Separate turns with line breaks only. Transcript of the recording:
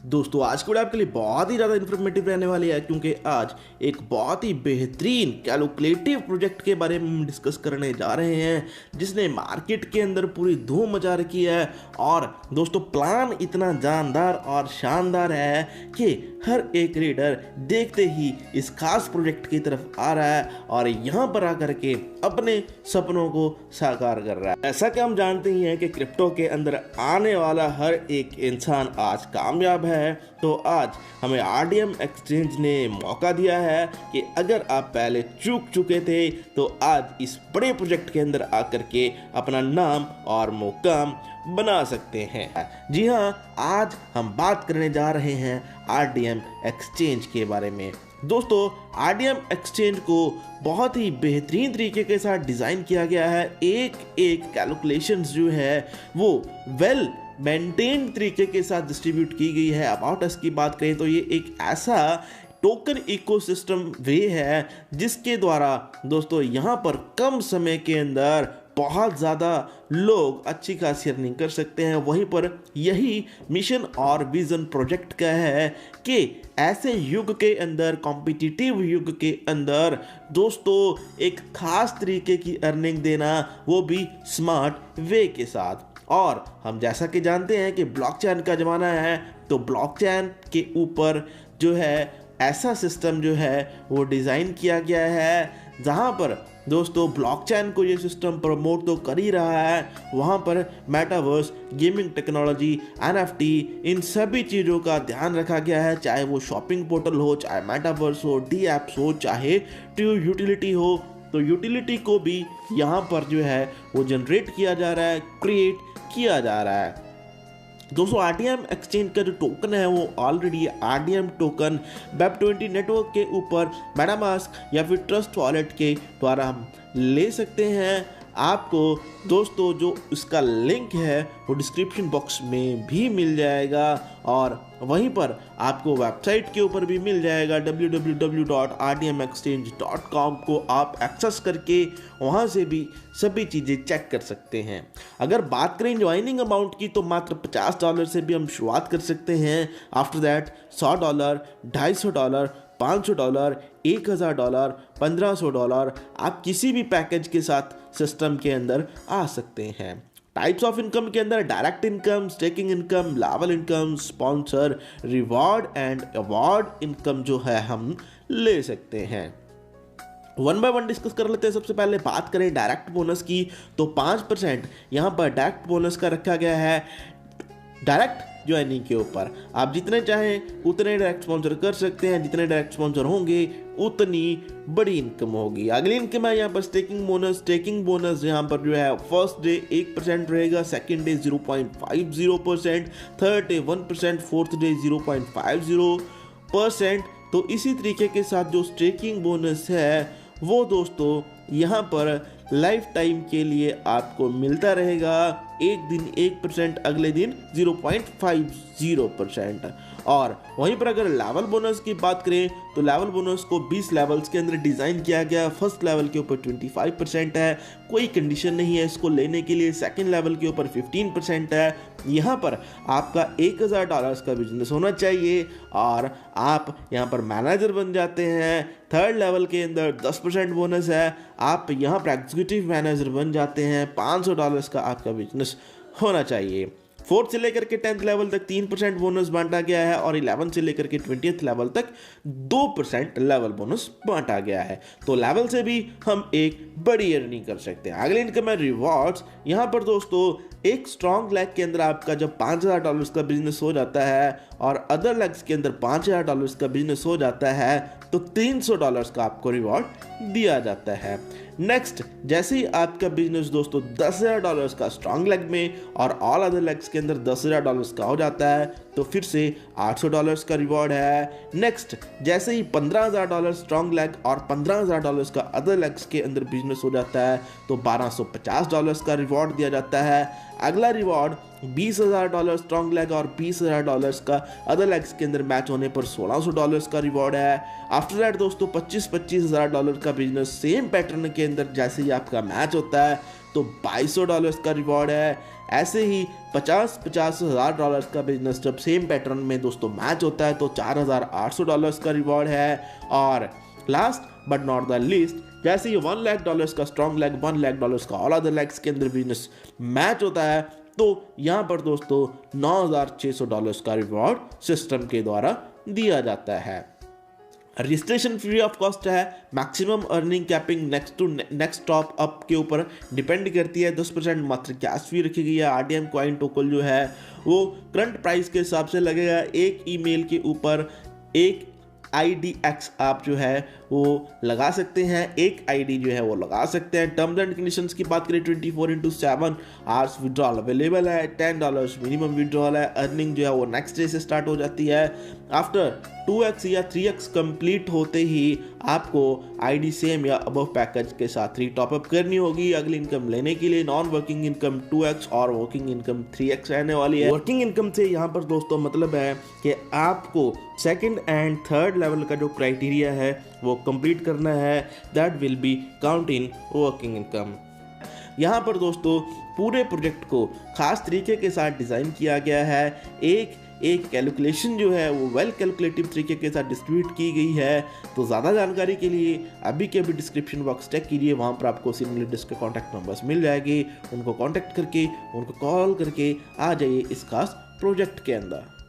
दोस्तों आज की वीडियो आपके लिए बहुत ही ज़्यादा इन्फॉर्मेटिव रहने वाली है, क्योंकि आज एक बहुत ही बेहतरीन कैलकुलेटिव प्रोजेक्ट के बारे में हम डिस्कस करने जा रहे हैं, जिसने मार्केट के अंदर पूरी धूम मचा रखी है। और दोस्तों प्लान इतना जानदार और शानदार है कि हर एक रीडर देखते ही इस खास प्रोजेक्ट की तरफ आ रहा है और यहाँ पर आकर के अपने सपनों को साकार कर रहा है। ऐसा कि हम जानते ही हैं कि क्रिप्टो के अंदर आने वाला हर एक इंसान आज कामयाब है, तो आज हमें आरडीएम एक्सचेंज ने मौका दिया है कि अगर आप पहले चूक चुके थे तो आज इस बड़े प्रोजेक्ट के अंदर आकर के अपना नाम और मुकाम बना सकते हैं। जी हाँ, आज हम बात करने जा रहे हैं आरडीएम एक्सचेंज के बारे में। दोस्तों आरडीएम एक्सचेंज को बहुत ही बेहतरीन तरीके के साथ डिज़ाइन किया गया है। एक एक कैलकुलेशंस जो है वो वेल मेंटेन तरीके के साथ डिस्ट्रीब्यूट की गई है। अबाउट अस की बात करें तो ये एक ऐसा टोकन इकोसिस्टम वे है जिसके द्वारा दोस्तों यहाँ पर कम समय के अंदर बहुत ज़्यादा लोग अच्छी खासी अर्निंग कर सकते हैं। वहीं पर यही मिशन और विज़न प्रोजेक्ट का है कि ऐसे युग के अंदर, कॉम्पिटिटिव युग के अंदर दोस्तों एक खास तरीके की अर्निंग देना, वो भी स्मार्ट वे के साथ। और हम जैसा कि जानते हैं कि ब्लॉकचेन का ज़माना है, तो ब्लॉकचेन के ऊपर जो है ऐसा सिस्टम जो है वो डिज़ाइन किया गया है, जहाँ पर दोस्तों ब्लॉकचेन को ये सिस्टम प्रमोट तो कर ही रहा है, वहाँ पर मेटावर्स, गेमिंग टेक्नोलॉजी, एनएफटी, इन सभी चीज़ों का ध्यान रखा गया है। चाहे वो शॉपिंग पोर्टल हो, चाहे मेटावर्स हो, डी एप्स हो, चाहे ट्रू यूटिलिटी हो, तो यूटिलिटी को भी यहाँ पर जो है वो जनरेट किया जा रहा है, क्रिएट किया जा रहा है। दोस्तों आरडीएम एक्सचेंज का जो टोकन है वो ऑलरेडी आरडीएम टोकन वेब20 नेटवर्क के ऊपर मेटामास्क या फिर ट्रस्ट वॉलेट के द्वारा हम ले सकते हैं। आपको दोस्तों जो इसका लिंक है वो डिस्क्रिप्शन बॉक्स में भी मिल जाएगा और वहीं पर आपको वेबसाइट के ऊपर भी मिल जाएगा www.rdmexchange.com को आप एक्सेस करके वहां से भी सभी चीज़ें चेक कर सकते हैं। अगर बात करें ज्वाइनिंग अमाउंट की तो मात्र $50 से भी हम शुरुआत कर सकते हैं। आफ्टर दैट $100, $250, $500, $1000, $1500 आप किसी भी पैकेज के साथ सिस्टम के अंदर आ सकते हैं। टाइप्स ऑफ इनकम के अंदर direct income, staking income, level income, sponsor, reward and award income जो है हम ले सकते हैं। वन बाय वन डिस्कस कर लेते हैं। सबसे पहले बात करें डायरेक्ट बोनस की, तो 5% यहाँ पर डायरेक्ट बोनस का रखा गया है डायरेक्ट ज्वाइनिंग के ऊपर। आप जितने चाहें उतने डायरेक्ट स्पॉन्सर कर सकते हैं, जितने डायरेक्ट स्पॉन्सर होंगे उतनी बड़ी इनकम होगी। अगली इनकम है यहाँ पर स्टेकिंग बोनस। स्टेकिंग बोनस यहाँ पर जो है फर्स्ट डे 1% रहेगा, second day 0.50%, third day 1%, fourth day 0.50%। तो इसी तरीके के साथ जो स्टेकिंग बोनस है वो दोस्तों यहाँ पर लाइफ टाइम के लिए आपको मिलता रहेगा। एक दिन 1%, अगले दिन 0.50%। और वहीं पर अगर लेवल बोनस की बात करें तो लेवल बोनस को 20 लेवल्स के अंदर डिज़ाइन किया गया। फर्स्ट लेवल के ऊपर 25% है, कोई कंडीशन नहीं है इसको लेने के लिए। सेकंड लेवल के ऊपर 15% है। यहाँ पर आपका $1000 का बिजनेस होना चाहिए और आप यहाँ पर मैनेजर बन जाते हैं। थर्ड लेवल के अंदर 10% बोनस है, आप यहाँ पर एग्जीक्यूटिव मैनेजर बन जाते हैं। $500 का आपका बिजनेस होना चाहिए। 4th से लेकर के 10th लेवल तक 3% बोनस बांटा गया है और 11th से लेकर के 20th लेवल तक 2% लेवल बोनस बांटा गया है। तो लेवल से भी हम एक बड़ी अर्निंग कर सकते हैं। अगले इनकम है रिवॉर्ड्स। यहाँ पर दोस्तों एक स्ट्रॉन्ग लेग के अंदर आपका जब $5000 का बिजनेस हो जाता है और अदर लेग्स के अंदर $5000 का बिजनेस हो जाता है तो $300 का आपको रिवॉर्ड दिया जाता है। नेक्स्ट, जैसे ही आपका बिजनेस दोस्तों $10,000 का स्ट्रॉन्ग लेग में और ऑल अदर लेग्स के अंदर $10,000 का हो जाता है तो फिर से $800 का रिवॉर्ड है। नेक्स्ट, जैसे ही $15,000 स्ट्रॉन्ग लेग और $15,000 का अदर लेग्स के अंदर बिजनेस हो जाता है तो $1250 का रिवॉर्ड दिया जाता है। अगला रिवॉर्ड $20,000 स्ट्रॉन्ग लेग और $20,000 का अदर लेग्स के अंदर मैच होने पर $1,600 का रिवॉर्ड है। आफ्टर दैट दोस्तों $25,000 का का बिजनेस सेम पैटर्न के अंदर जैसे ही आपका मैच होता है तो $2200 का रिवॉर्ड है। ऐसे ही $50,000 का बिजनेस जब सेम पैटर्न में दोस्तों मैच होता है तो $4800 का रिवॉर्ड है। और last but not the least, जैसे ही $1,00,000 का स्ट्रॉन्ग लेग, $1,00,000 का ऑल अदर लेग्स के अंदर बिजनेस मैच होता है तो यहाँ पर दोस्तों $9,600 का रिवॉर्ड सिस्टम के द्वारा दिया जाता है। रजिस्ट्रेशन फ्री ऑफ कॉस्ट है। Maximum earning capping next top up के ऊपर डिपेंड करती है। 10% मात्र कैश फी रखी गई है। आरडीएम कॉइन टोकन जो है वो करंट प्राइस के हिसाब से लगेगा। एक ईमेल के ऊपर एक IDX आप जो है वो लगा सकते हैं, एक ID जो है वो लगा सकते हैं। टर्म्स एंड कंडीशंस की बात करें 24/7 आवर्स विड्रॉल अवेलेबल है। $10 मिनिमम विड्रॉल है। अर्निंग जो है वो नेक्स्ट डे से स्टार्ट हो जाती है। आफ्टर 2x या 3x कंप्लीट होते ही आपको ID सेम या अबव पैकेज के साथ टॉपअप करनी होगी। अगली इनकम लेने के लिए नॉन वर्किंग इनकम 2x और वर्किंग इनकम 3x रहने वाली है। वर्किंग इनकम से यहाँ पर दोस्तों मतलब है कि आपको सेकंड एंड थर्ड लेवल का जो क्राइटेरिया है वो कंप्लीट करना है। That will be count in working income. यहाँ पर दोस्तों पूरे प्रोजेक्ट को खास तरीके के साथ डिज़ाइन किया गया है। एक कैलकुलेशन जो है वो वेल कैलकुलेटिव तरीके के साथ डिस्ट्रीब्यूट की गई है। तो ज़्यादा जानकारी के लिए अभी के अभी डिस्क्रिप्शन बॉक्स चेक कीजिए, वहाँ पर आपको सिमुलेटिव्स के कॉन्टैक्ट नंबर्स मिल जाएंगे। उनको कॉन्टैक्ट करके, उनको कॉल करके आ जाइए इस खास प्रोजेक्ट के अंदर।